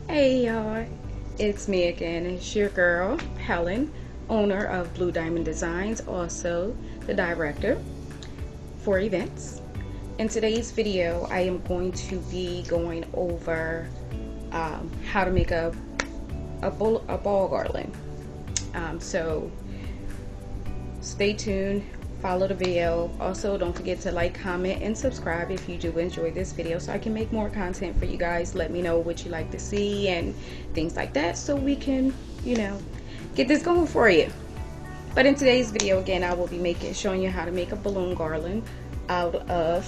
Hey y'all, it's me again. It's your girl, Helen, owner of Bleu Designz, also the director for events. In today's video, I am going to be going over how to make a ball garland. So stay tuned, follow the video. Also, don't forget to like, comment, and subscribe if you do enjoy this video so I can make more content for you guys. Let me know what you like to see and things like that so we can, get this going for you. But in today's video, again, I will be showing you how to make a balloon garland out of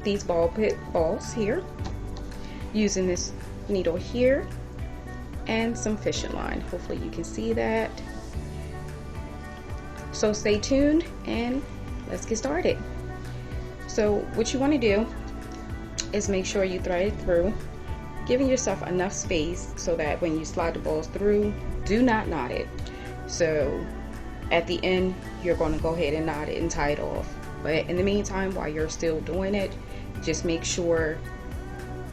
these balls here, using this needle here and some fishing line. Hopefully you can see that. So stay tuned and let's get started. So what you want to do is make sure you thread it through, giving yourself enough space so that when you slide the balls through, do not knot it. So at the end, you're going to go ahead and knot it and tie it off. But in the meantime, while you're still doing it, just make sure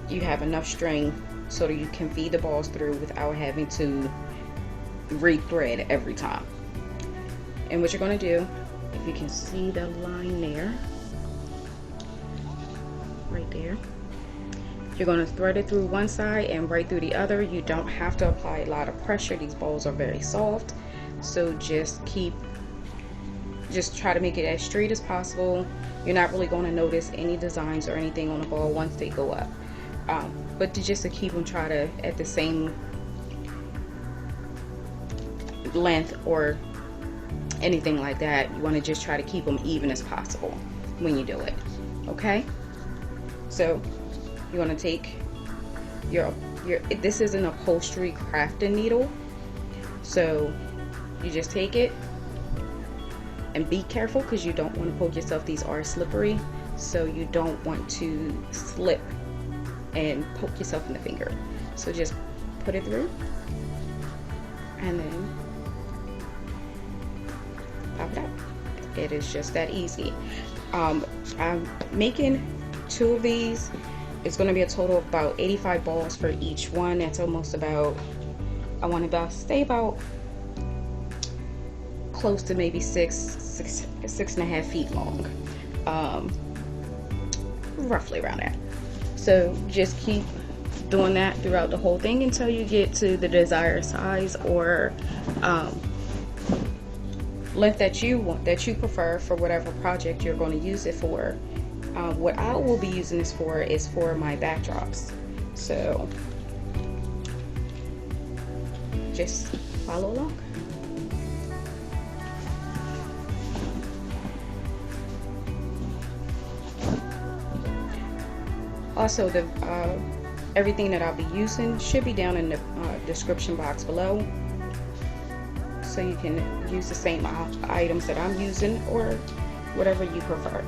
you have enough string so that you can feed the balls through without having to re-thread every time. And what you're going to do, if you can see the line there, right there, you're going to thread it through one side and right through the other. You don't have to apply a lot of pressure. These balls are very soft, so just try to make it as straight as possible. You're not really going to notice any designs or anything on the ball once they go up, but just to keep them at the same length or anything like that, you want to just try to keep them even as possible when you do it. Okay, so you want to take your this is an upholstery crafting needle, so you just take it and be careful because you don't want to poke yourself. These are slippery, so you don't want to slip and poke yourself in the finger. So just put it through and then pop it out. It is just that easy. I'm making 2 of these. It's going to be a total of about 85 balls for each one. That's almost about, I want to stay about close to maybe 6.5 feet long, roughly around that. So just keep doing that throughout the whole thing until you get to the desired size or length that you prefer for whatever project you're going to use it for. What I will be using this for is for my backdrops, so just follow along. Also, everything that I'll be using should be down in the description box below, so you can use the same items that I'm using or whatever you prefer.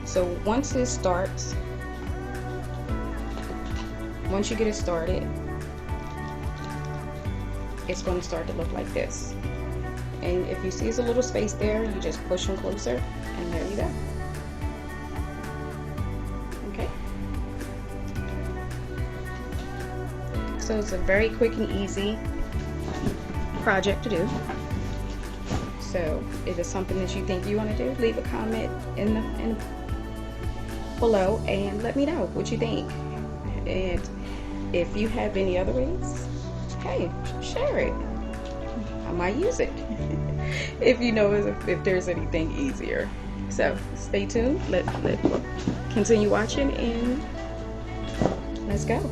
So once you get it started, it's going to start to look like this. And if you see there's a little space there, you just push them closer and there you go. Okay. So it's a very quick and easy project to do. So if it's something that you think you want to do, leave a comment in below and let me know what you think. And if you have any other ways, hey, share it. I might use it if you know if there's anything easier. So stay tuned. Let's continue watching and let's go.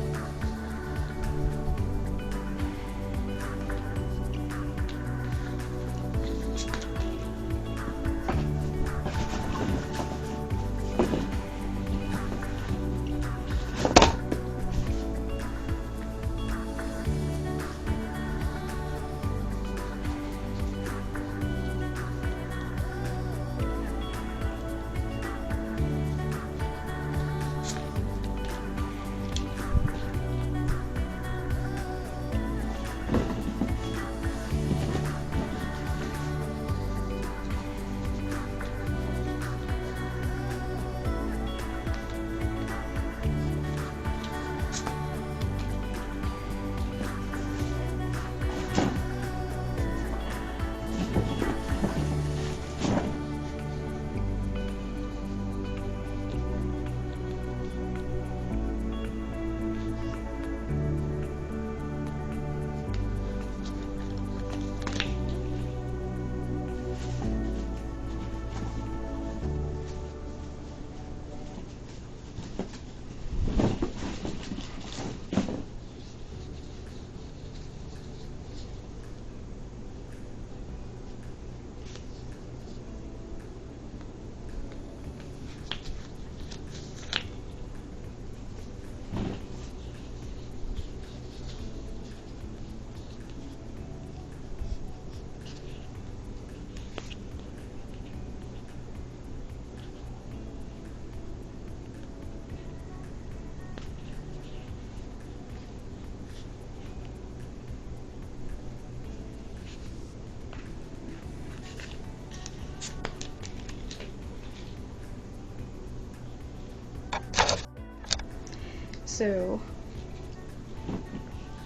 So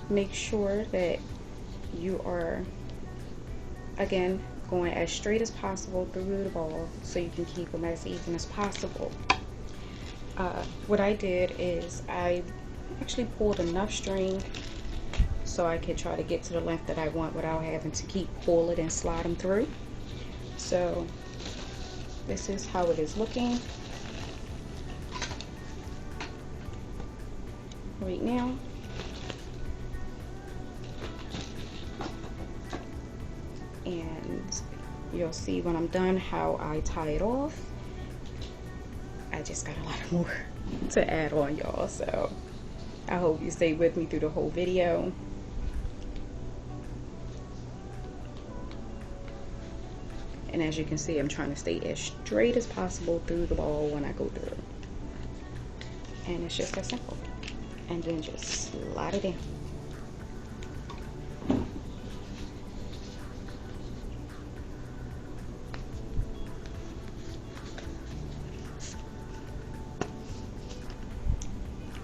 make sure that you are, again, going as straight as possible through the ball so you can keep them as even as possible. What I did is I actually pulled enough string so I could try to get to the length that I want without having to keep pull it and slide them through. So this is how it is looking right now. And you'll see when I'm done how I tie it off. I just got a lot more to add on, y'all, so I hope you stay with me through the whole video. And as you can see, I'm trying to stay as straight as possible through the ball when I go through. And it's just that simple. And then just slide it in.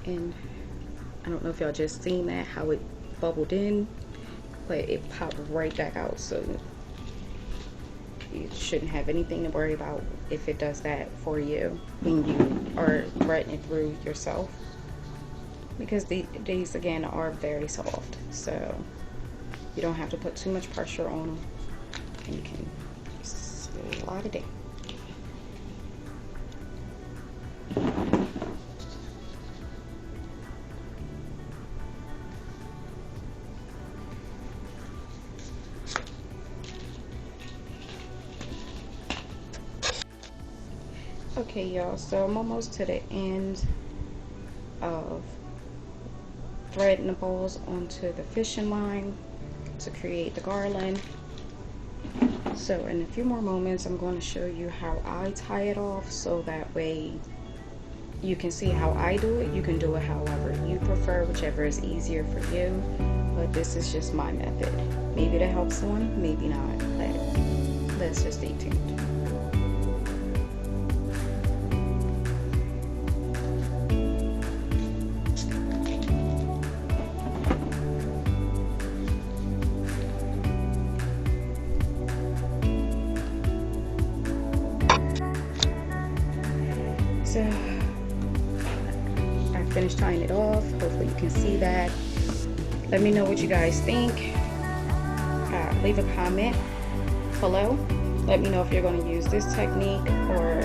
And I don't know if y'all just seen that, how it bubbled in, but it popped right back out. So you shouldn't have anything to worry about if it does that for you when you are threading it through yourself, because these again are very soft, so you don't have to put too much pressure on them, and you can slide it in. Okay, y'all, so I'm almost to the end of threading the balls onto the fishing line to create the garland. So in a few more moments, I'm going to show you how I tie it off, so that way you can see how I do it. You can do it however you prefer, whichever is easier for you, but this is just my method. Maybe that helps someone, maybe not, but let's just stay tuned. So I finished tying it off. Hopefully you can see that. Let me know what you guys think. Leave a comment below. Let me know if you're going to use this technique, or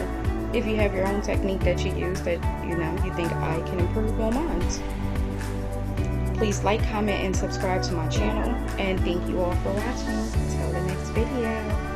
if you have your own technique that you use that you think I can improve on mine. Please like, comment, and subscribe to my channel, and thank you all for watching. Until the next video.